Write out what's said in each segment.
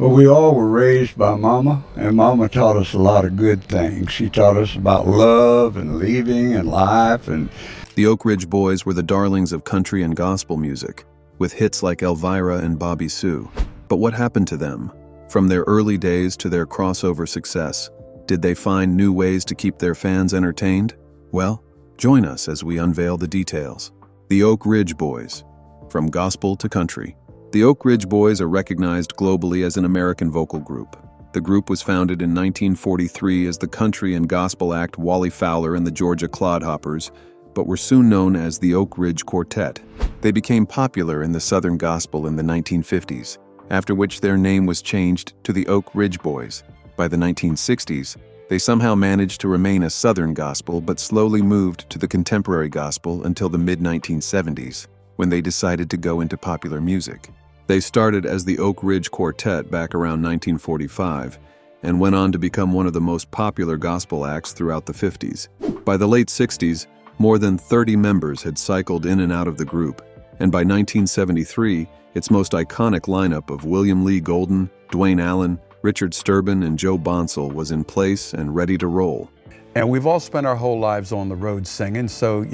Well, we all were raised by Mama, and Mama taught us a lot of good things. She taught us about love and leaving and life. And The Oak Ridge Boys were the darlings of country and gospel music, with hits like Elvira and Bobbie Sue. But what happened to them? From their early days to their crossover success, did they find new ways to keep their fans entertained? Well, join us as we unveil the details. The Oak Ridge Boys. From gospel to country. The Oak Ridge Boys are recognized globally as an American vocal group. The group was founded in 1943 as the country and gospel act Wally Fowler and the Georgia Clodhoppers, but were soon known as the Oak Ridge Quartet. They became popular in the Southern gospel in the 1950s, after which their name was changed to the Oak Ridge Boys. By the 1960s, they somehow managed to remain a Southern gospel but slowly moved to the contemporary gospel until the mid-1970s, when they decided to go into popular music. They started as the Oak Ridge Quartet back around 1945 and went on to become one of the most popular gospel acts throughout the 50s. By the late 60s, more than 30 members had cycled in and out of the group, and by 1973, its most iconic lineup of William Lee Golden, Dwayne Allen, Richard Sturban, and Joe Bonsall was in place and ready to roll. And we've all spent our whole lives on the road singing, so,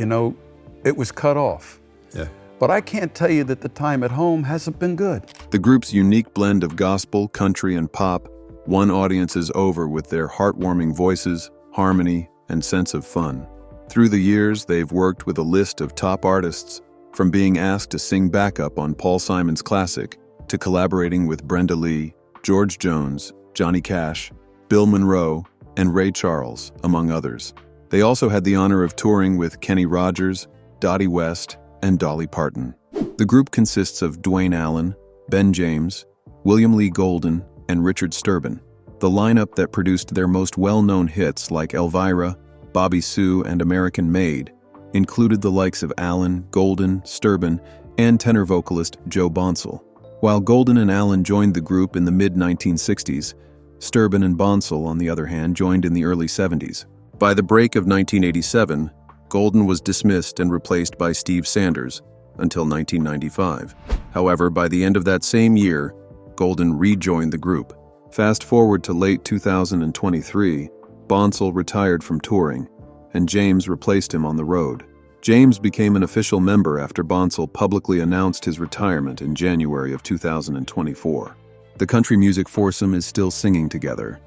it was cut off. Yeah. But I can't tell you that the time at home hasn't been good. The group's unique blend of gospel, country, and pop won audiences over with their heartwarming voices, harmony, and sense of fun. Through the years, they've worked with a list of top artists, from being asked to sing backup on Paul Simon's classic, to collaborating with Brenda Lee, George Jones, Johnny Cash, Bill Monroe, and Ray Charles, among others. They also had the honor of touring with Kenny Rogers, Dottie West, and Dolly Parton. The group consists of Dwayne Allen, Ben James, William Lee Golden, and Richard Sturban. The lineup that produced their most well-known hits like Elvira, Bobbie Sue, and American Made included the likes of Allen, Golden, Sturban, and tenor vocalist Joe Bonsall. While Golden and Allen joined the group in the mid-1960s, Sturban and Bonsall, on the other hand, joined in the early 70s. By the break of 1987, Golden was dismissed and replaced by Steve Sanders until 1995. However, by the end of that same year, Golden rejoined the group. Fast forward to late 2023, Bonsall retired from touring, and James replaced him on the road. James became an official member after Bonsall publicly announced his retirement in January of 2024. The country music foursome is still singing together,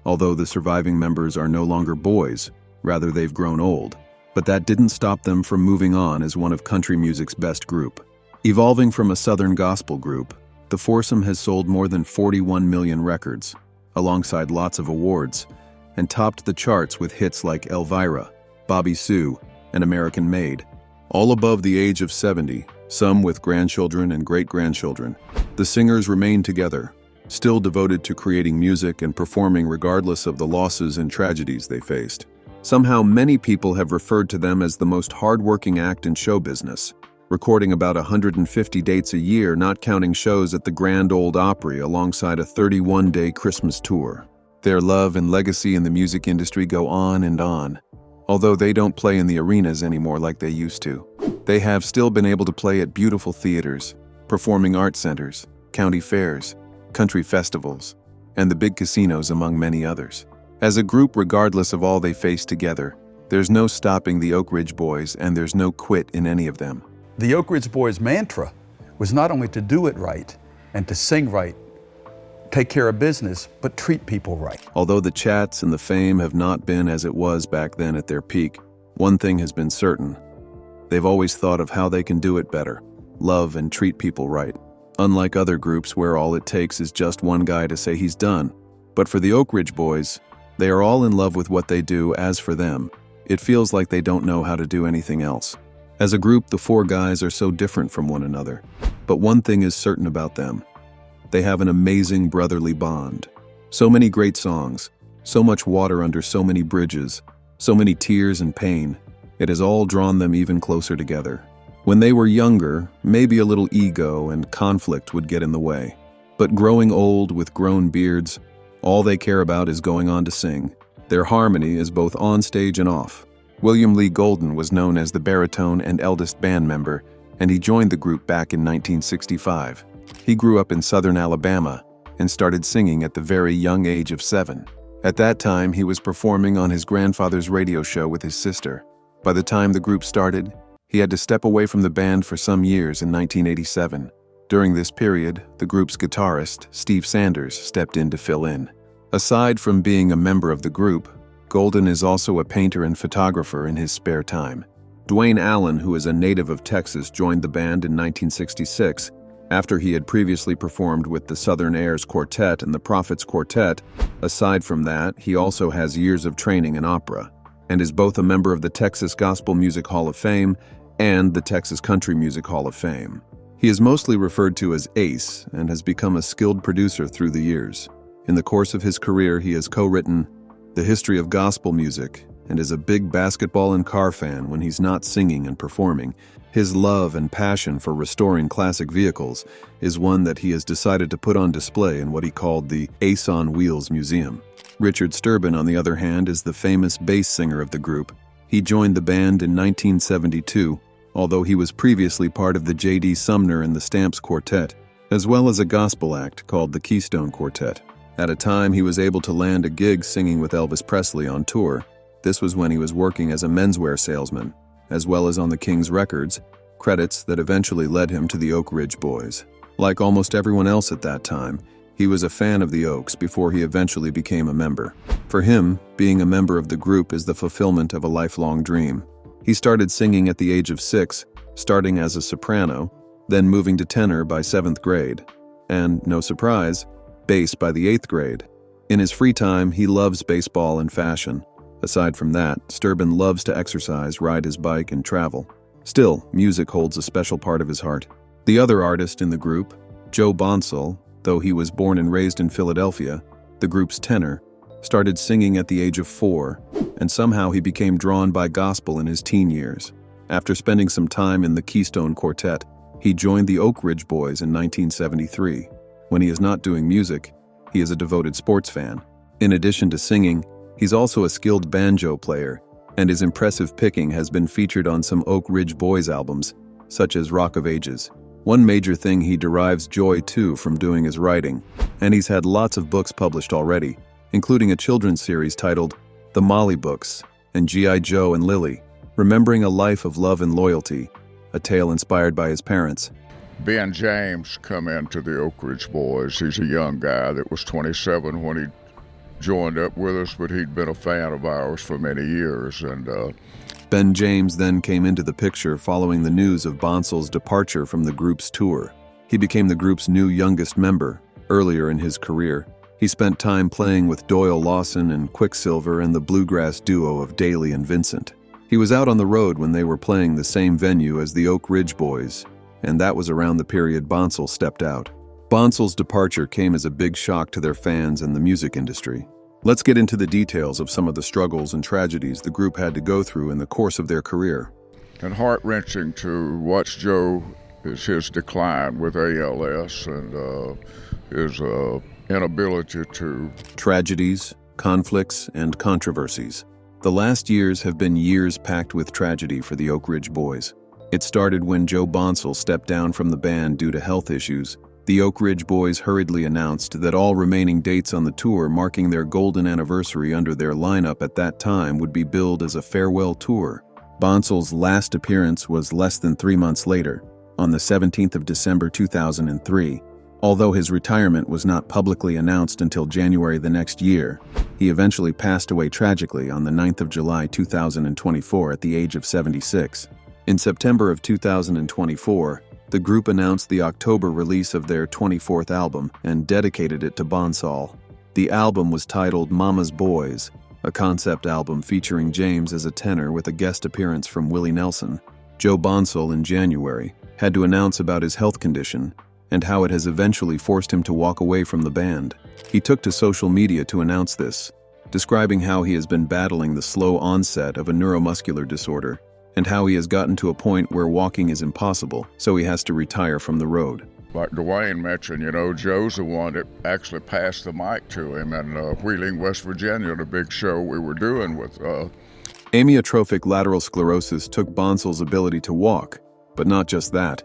although the surviving members are no longer boys, rather they've grown old. But that didn't stop them from moving on as one of country music's best group. Evolving from a Southern gospel group, the foursome has sold more than 41 million records, alongside lots of awards, and topped the charts with hits like Elvira, Bobbie Sue, and American Made, all above the age of 70, some with grandchildren and great-grandchildren. The singers remain together, still devoted to creating music and performing regardless of the losses and tragedies they faced. Somehow, many people have referred to them as the most hard-working act in show business, recording about 150 dates a year, not counting shows at the Grand Ole Opry alongside a 31-day Christmas tour. Their love and legacy in the music industry go on and on. Although they don't play in the arenas anymore like they used to, they have still been able to play at beautiful theaters, performing art centers, county fairs, country festivals, and the big casinos, among many others. As a group, regardless of all they face together, there's no stopping the Oak Ridge Boys, and there's no quit in any of them. The Oak Ridge Boys' mantra was not only to do it right and to sing right, take care of business, but treat people right. Although the chats and the fame have not been as it was back then at their peak, one thing has been certain. They've always thought of how they can do it better, love and treat people right. Unlike other groups where all it takes is just one guy to say he's done. But for the Oak Ridge Boys, they are all in love with what they do. As for them, it feels like they don't know how to do anything else. As a group, the four guys are so different from one another. But one thing is certain about them. They have an amazing brotherly bond. So many great songs, so much water under so many bridges, so many tears and pain. It has all drawn them even closer together. When they were younger, maybe a little ego and conflict would get in the way. But growing old with grown beards, all they care about is going on to sing. Their harmony is both on stage and off. William Lee Golden was known as the baritone and eldest band member, and he joined the group back in 1965. He grew up in southern Alabama and started singing at the very young age of 7. At that time, he was performing on his grandfather's radio show with his sister. By the time the group started, he had to step away from the band for some years in 1987. During this period, the group's guitarist, Steve Sanders, stepped in to fill in. Aside from being a member of the group, Golden is also a painter and photographer in his spare time. Dwayne Allen, who is a native of Texas, joined the band in 1966 after he had previously performed with the Southern Airs Quartet and the Prophets Quartet. Aside from that, he also has years of training in opera and is both a member of the Texas Gospel Music Hall of Fame and the Texas Country Music Hall of Fame. He is mostly referred to as Ace and has become a skilled producer through the years. In the course of his career, he has co-written The History of Gospel Music and is a big basketball and car fan when he's not singing and performing. His love and passion for restoring classic vehicles is one that he has decided to put on display in what he called the Ace on Wheels Museum. Richard Sturban, on the other hand, is the famous bass singer of the group. He joined the band in 1972, although he was previously part of the J.D. Sumner and the Stamps Quartet, as well as a gospel act called the Keystone Quartet. At a time, he was able to land a gig singing with Elvis Presley on tour. This was when he was working as a menswear salesman, as well as on the King's Records, credits that eventually led him to the Oak Ridge Boys. Like almost everyone else at that time, he was a fan of the Oaks before he eventually became a member. For him, being a member of the group is the fulfillment of a lifelong dream. He started singing at the age of 6, starting as a soprano, then moving to tenor by 7th grade, and, no surprise, bass by the 8th grade. In his free time, he loves baseball and fashion. Aside from that, Sturban loves to exercise, ride his bike, and travel. Still, music holds a special part of his heart. The other artist in the group, Joe Bonsall, though he was born and raised in Philadelphia, the group's tenor, started singing at the age of 4, and somehow he became drawn by gospel in his teen years. After spending some time in the Keystone Quartet, he joined the Oak Ridge Boys in 1973. When he is not doing music, he is a devoted sports fan. In addition to singing, he's also a skilled banjo player, and his impressive picking has been featured on some Oak Ridge Boys albums, such as Rock of Ages. One major thing he derives joy too from doing is writing, and he's had lots of books published already, including a children's series titled The Molly Books and G.I. Joe and Lily, Remembering a Life of Love and Loyalty, a tale inspired by his parents. Ben James come into the Oak Ridge Boys. He's a young guy that was 27 when he joined up with us, but he'd been a fan of ours for many years. And Ben James then came into the picture following the news of Bonsall's departure from the group's tour. He became the group's new youngest member. Earlier in his career, he spent time playing with Doyle Lawson and Quicksilver and the bluegrass duo of Daly and Vincent. He was out on the road when they were playing the same venue as the Oak Ridge Boys, and that was around the period Bonsall stepped out. Bonsall's departure came as a big shock to their fans and the music industry. Let's get into the details of some of the struggles and tragedies the group had to go through in the course of their career. And heart-wrenching to watch Joe is his decline with ALS and his inability to... Tragedies, conflicts, and controversies. The last years have been years packed with tragedy for the Oak Ridge Boys. It started when Joe Bonsall stepped down from the band due to health issues. The Oak Ridge Boys hurriedly announced that all remaining dates on the tour marking their golden anniversary under their lineup at that time would be billed as a farewell tour. Bonsall's last appearance was less than 3 months later, on the 17th of December 2003. Although his retirement was not publicly announced until January the next year, he eventually passed away tragically on the 9th of July 2024 at the age of 76. In September of 2024, the group announced the October release of their 24th album and dedicated it to Bonsall. The album was titled Mama's Boys, a concept album featuring James as a tenor with a guest appearance from Willie Nelson. Joe Bonsall, in January, had to announce about his health condition and how it has eventually forced him to walk away from the band. He took to social media to announce this, describing how he has been battling the slow onset of a neuromuscular disorder and how he has gotten to a point where walking is impossible, so he has to retire from the road. Like Dwayne mentioned, Joe's the one that actually passed the mic to him in Wheeling, West Virginia, the big show we were doing with... Amyotrophic lateral sclerosis took Bonsall's ability to walk, but not just that.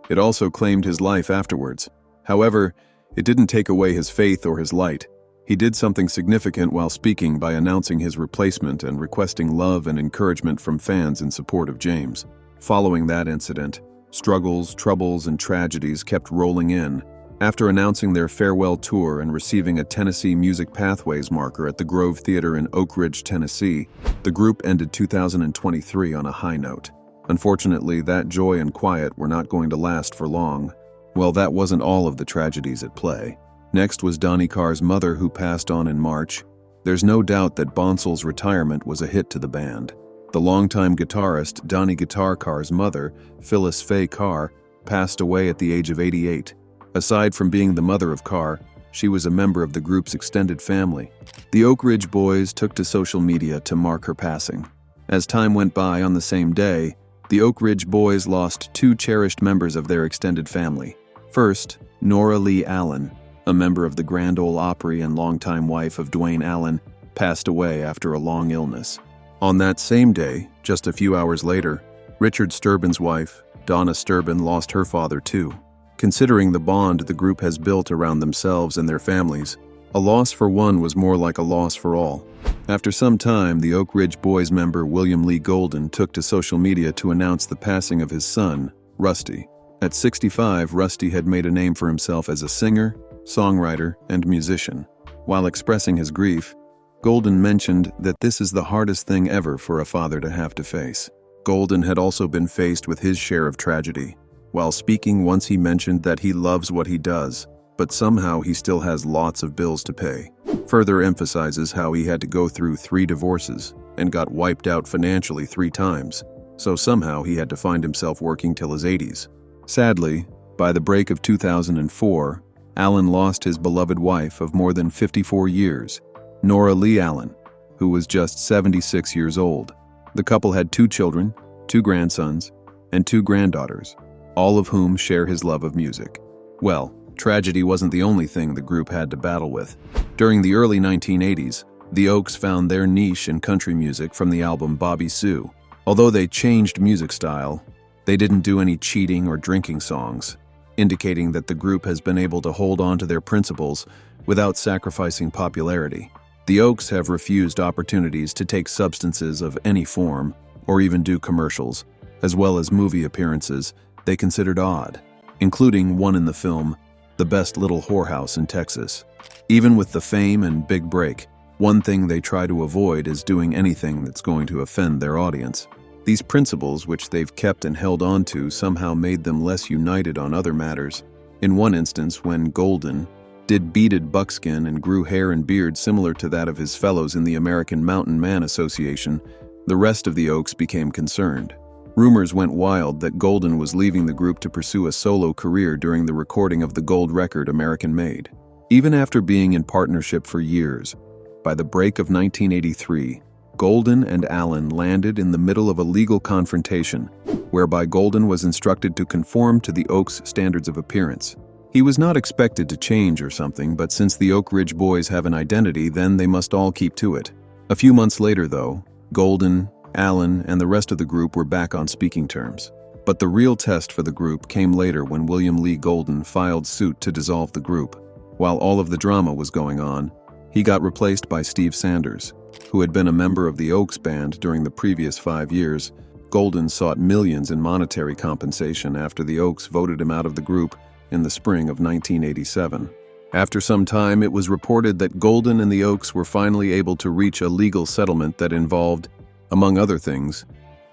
It also claimed his life afterwards. However, It didn't take away his faith or his light. He did something significant while speaking by announcing his replacement and requesting love and encouragement from fans in support of James. Following that incident, struggles, troubles, and tragedies kept rolling in. After announcing their farewell tour and receiving a Tennessee Music Pathways marker at the Grove Theater in Oak Ridge, Tennessee, the group ended 2023 on a high note. Unfortunately, that joy and quiet were not going to last for long. Well, that wasn't all of the tragedies at play. Next was Donnie Carr's mother, who passed on in March. There's no doubt that Bonsal's retirement was a hit to the band. The longtime guitarist Donnie "Guitar" Carr's mother, Phyllis Faye Carr, passed away at the age of 88. Aside from being the mother of Carr, she was a member of the group's extended family. The Oak Ridge Boys took to social media to mark her passing. As time went by on the same day, the Oak Ridge Boys lost two cherished members of their extended family. First, Nora Lee Allen, a member of the Grand Ole Opry and longtime wife of Dwayne Allen, passed away after a long illness. On that same day, just a few hours later, Richard Sturban's wife, Donna Sturban, lost her father too. Considering the bond the group has built around themselves and their families, a loss for one was more like a loss for all. After some time, the Oak Ridge Boys member William Lee Golden took to social media to announce the passing of his son, Rusty. At 65, Rusty had made a name for himself as a singer, songwriter, and musician. While expressing his grief, Golden mentioned that this is the hardest thing ever for a father to have to face. Golden had also been faced with his share of tragedy. While speaking once, he mentioned that he loves what he does, but somehow he still has lots of bills to pay. Further emphasizes how he had to go through 3 divorces and got wiped out financially 3 times, so somehow he had to find himself working till his 80s. Sadly, by the break of 2004, Allen lost his beloved wife of more than 54 years, Nora Lee Allen, who was just 76 years old. The couple had 2 children, 2 grandsons, and 2 granddaughters, all of whom share his love of music. Well, tragedy wasn't the only thing the group had to battle with. During the early 1980s, the Oaks found their niche in country music from the album Bobbie Sue. Although they changed music style, they didn't do any cheating or drinking songs, indicating that the group has been able to hold on to their principles without sacrificing popularity. The Oaks have refused opportunities to take substances of any form or even do commercials, as well as movie appearances they considered odd, including one in the film The Best Little Whorehouse in Texas. Even with the fame and big break, one thing they try to avoid is doing anything that's going to offend their audience. These principles, which they've kept and held on to, somehow made them less united on other matters. In one instance, when Golden did beaded buckskin and grew hair and beard similar to that of his fellows in the American Mountain Man Association, the rest of the Oaks became concerned. Rumors went wild that Golden was leaving the group to pursue a solo career during the recording of the gold record American Made. Even after being in partnership for years, by the break of 1983, Golden and Allen landed in the middle of a legal confrontation, whereby Golden was instructed to conform to the Oaks' standards of appearance. He was not expected to change or something, but since the Oak Ridge Boys have an identity, then they must all keep to it. A few months later, though, Golden, Allen, and the rest of the group were back on speaking terms. But the real test for the group came later when William Lee Golden filed suit to dissolve the group. While all of the drama was going on, he got replaced by Steve Sanders, who had been a member of the Oaks band during the previous 5 years. Golden sought millions in monetary compensation after the Oaks voted him out of the group in the spring of 1987. After some time, it was reported that Golden and the Oaks were finally able to reach a legal settlement that involved, among other things,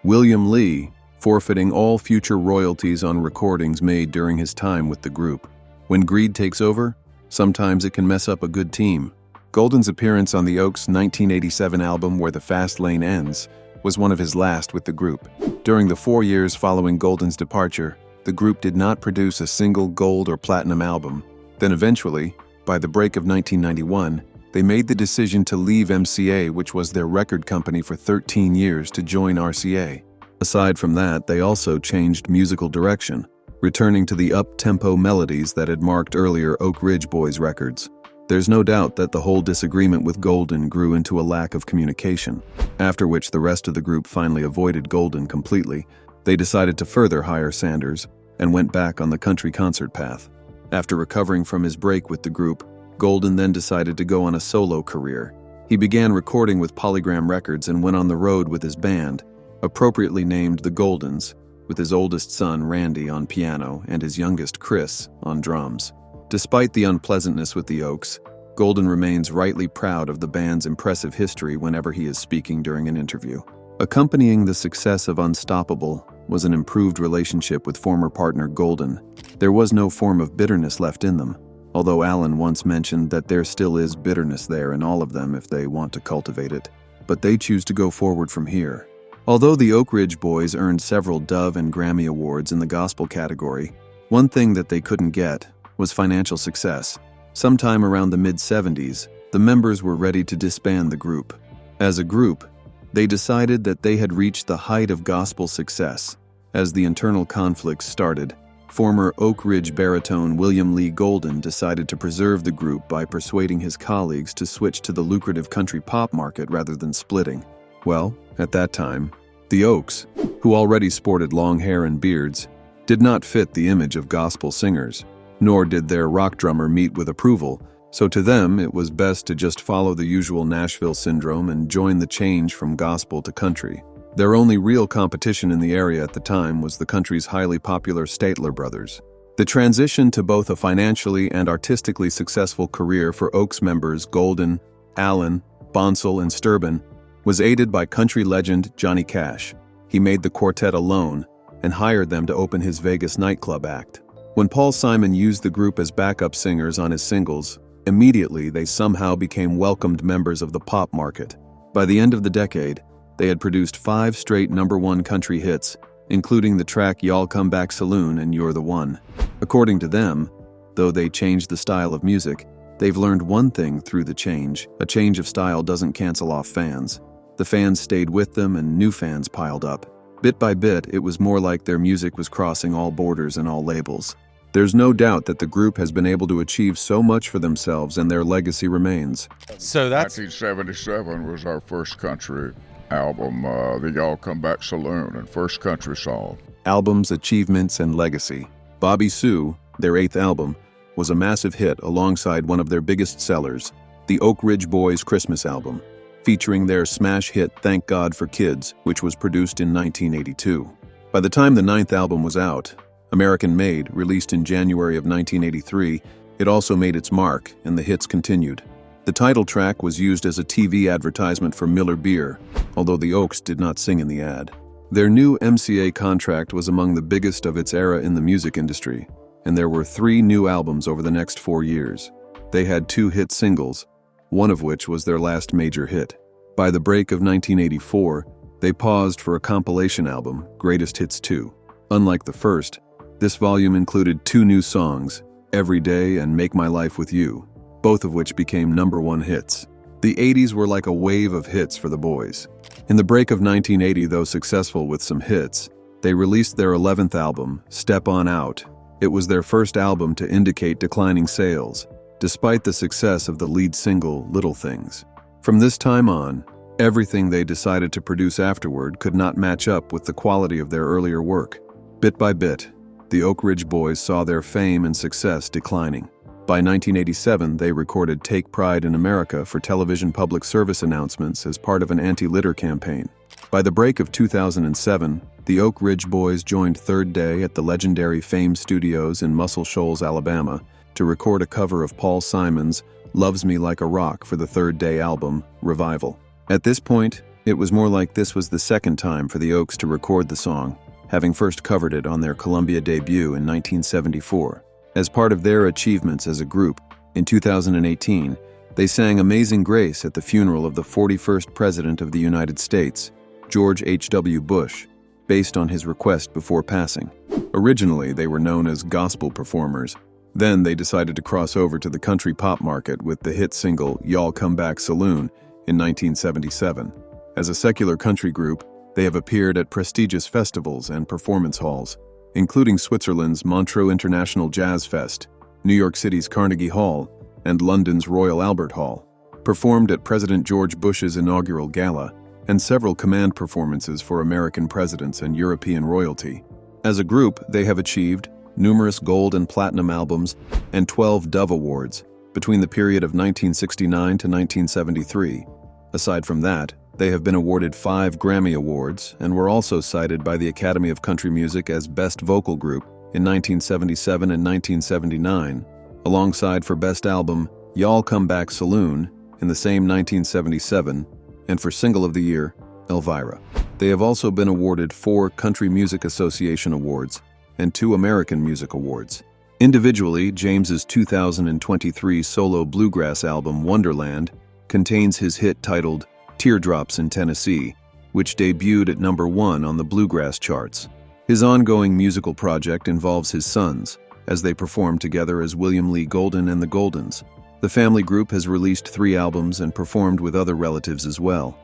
William Lee forfeiting all future royalties on recordings made during his time with the group. When greed takes over, sometimes it can mess up a good team. Golden's appearance on the Oaks' 1987 album Where the Fast Lane Ends was one of his last with the group. During the 4 years following Golden's departure, the group did not produce a single gold or platinum album. Then eventually, by the break of 1991, they made the decision to leave MCA, which was their record company for 13 years, to join RCA. Aside from that, they also changed musical direction, returning to the up-tempo melodies that had marked earlier Oak Ridge Boys records. There's no doubt that the whole disagreement with Golden grew into a lack of communication, after which the rest of the group finally avoided Golden completely. They decided to further hire Sanders and went back on the country concert path. After recovering from his break with the group, Golden then decided to go on a solo career. He began recording with Polygram Records and went on the road with his band, appropriately named the Goldens, with his oldest son Randy on piano and his youngest Chris on drums. Despite the unpleasantness with the Oaks, Golden remains rightly proud of the band's impressive history whenever he is speaking during an interview. Accompanying the success of Unstoppable was an improved relationship with former partner Golden. There was no form of bitterness left in them, although Alan once mentioned that there still is bitterness there in all of them if they want to cultivate it. But they choose to go forward from here. Although the Oak Ridge Boys earned several Dove and Grammy Awards in the gospel category, one thing that they couldn't get was financial success. Sometime around the mid-70s, the members were ready to disband the group. As a group, they decided that they had reached the height of gospel success. As the internal conflicts started, former Oak Ridge baritone William Lee Golden decided to preserve the group by persuading his colleagues to switch to the lucrative country pop market rather than splitting. Well, at that time, the Oaks, who already sported long hair and beards, did not fit the image of gospel singers, nor did their rock drummer meet with approval, so to them it was best to just follow the usual Nashville syndrome and join the change from gospel to country. Their only real competition in the area at the time was the country's highly popular Statler brothers. The transition to both a financially and artistically successful career for Oaks members Golden, Allen, Bonsall, and Sturban was aided by country legend Johnny Cash. He made the quartet alone and hired them to open his Vegas nightclub act. When Paul Simon used the group as backup singers on his singles, immediately they somehow became welcomed members of the pop market. By the end of the decade, they had produced 5 straight #1 country hits, including the track Y'all Come Back Saloon and You're the One. According to them, though they changed the style of music, they've learned one thing through the change: a change of style doesn't cancel off fans. The fans stayed with them and new fans piled up. Bit by bit, it was more like their music was crossing all borders and all labels. There's no doubt that the group has been able to achieve so much for themselves, and their legacy remains. So that's 1977 was our first country album, the Y'all Come Back Saloon, and first country song. Albums, achievements, and legacy. Bobbie Sue, their 8th album, was a massive hit alongside one of their biggest sellers, the Oak Ridge Boys Christmas album, featuring their smash hit Thank God for Kids, which was produced in 1982. By the time the 9th album was out, American Made, released in January of 1983, it also made its mark, and the hits continued. The title track was used as a TV advertisement for Miller Beer, although the Oaks did not sing in the ad. Their new MCA contract was among the biggest of its era in the music industry, and there were 3 new albums over the next 4 years. They had 2 hit singles, one of which was their last major hit. By the break of 1984, they paused for a compilation album, Greatest Hits 2. Unlike the first, this volume included 2 new songs, Every Day and Make My Life With You, both of which became #1 hits. The 80s were like a wave of hits for the boys. In the break of 1980, though successful with some hits, they released their 11th album, Step On Out. It was their first album to indicate declining sales, despite the success of the lead single, Little Things. From this time on, everything they decided to produce afterward could not match up with the quality of their earlier work. Bit by bit, the Oak Ridge Boys saw their fame and success declining. By 1987, they recorded Take Pride in America for television public service announcements as part of an anti-litter campaign. By the break of 2007, the Oak Ridge Boys joined Third Day at the legendary Fame Studios in Muscle Shoals, Alabama, to record a cover of Paul Simon's Loves Me Like a Rock for the Third Day album, Revival. At this point, it was more like this was the second time for the Oaks to record the song, having first covered it on their Columbia debut in 1974. As part of their achievements as a group, in 2018, they sang Amazing Grace at the funeral of the 41st President of the United States, George H.W. Bush, based on his request before passing. Originally, they were known as gospel performers. Then they decided to cross over to the country pop market with the hit single Y'all Come Back Saloon in 1977. As a secular country group, they have appeared at prestigious festivals and performance halls, including Switzerland's Montreux International Jazz Fest, New York City's Carnegie Hall, and London's Royal Albert Hall, performed at President George Bush's inaugural gala, and several command performances for American presidents and European royalty. As a group, they have achieved numerous gold and platinum albums, and 12 Dove Awards between the period of 1969 to 1973. Aside from that, they have been awarded 5 Grammy Awards and were also cited by the Academy of Country Music as Best Vocal Group in 1977 and 1979, alongside for Best Album, Y'all Come Back Saloon in the same 1977, and for Single of the Year, Elvira. They have also been awarded 4 Country Music Association Awards and 2 American Music Awards. Individually, James's 2023 solo bluegrass album, Wonderland, contains his hit titled Teardrops in Tennessee, which debuted at #1 on the bluegrass charts. His ongoing musical project involves his sons, as they perform together as William Lee Golden and the Goldens. The family group has released 3 albums and performed with other relatives as well.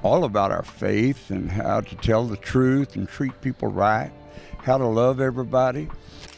All about our faith and how to tell the truth and treat people right, how to love everybody.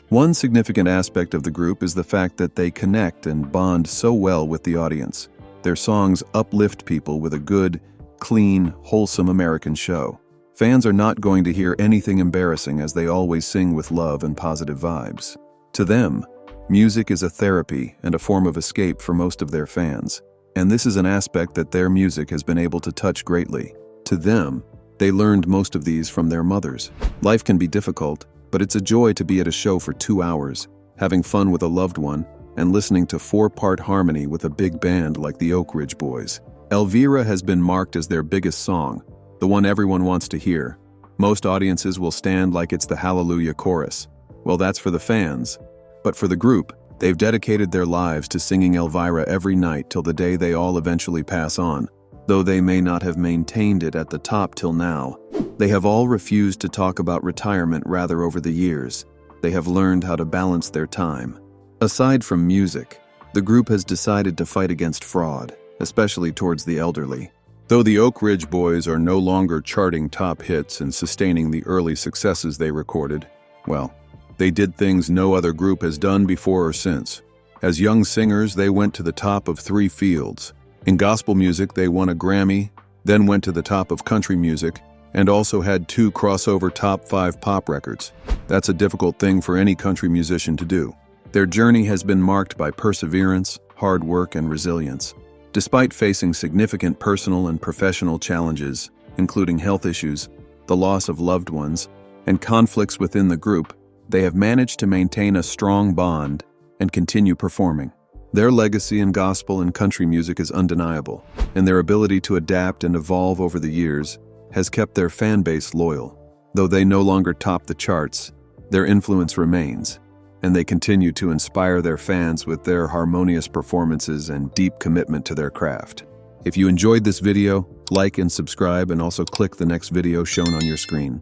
One significant aspect of the group is the fact that they connect and bond so well with the audience. Their songs uplift people with a good, clean, wholesome American show. Fans are not going to hear anything embarrassing as they always sing with love and positive vibes. To them, music is a therapy and a form of escape for most of their fans, and this is an aspect that their music has been able to touch greatly. To them, they learned most of these from their mothers. Life can be difficult, but it's a joy to be at a show for 2 hours, having fun with a loved one, and listening to 4-part harmony with a big band like the Oak Ridge Boys. Elvira has been marked as their biggest song, the one everyone wants to hear. Most audiences will stand like it's the Hallelujah chorus. Well, that's for the fans. But for the group, they've dedicated their lives to singing Elvira every night till the day they all eventually pass on. Though they may not have maintained it at the top till now, they have all refused to talk about retirement. Rather, over the years, they have learned how to balance their time. Aside from music, the group has decided to fight against fraud, especially towards the elderly. Though the Oak Ridge Boys are no longer charting top hits and sustaining the early successes they recorded, well, they did things no other group has done before or since. As young singers, they went to the top of 3 fields. In gospel music, they won a Grammy, then went to the top of country music, and also had 2 crossover top 5 pop records. That's a difficult thing for any country musician to do. Their journey has been marked by perseverance, hard work, and resilience. Despite facing significant personal and professional challenges, including health issues, the loss of loved ones, and conflicts within the group, they have managed to maintain a strong bond and continue performing. Their legacy in gospel and country music is undeniable, and their ability to adapt and evolve over the years has kept their fan base loyal. Though they no longer top the charts, their influence remains, and they continue to inspire their fans with their harmonious performances and deep commitment to their craft. If you enjoyed this video, like and subscribe, and also click the next video shown on your screen.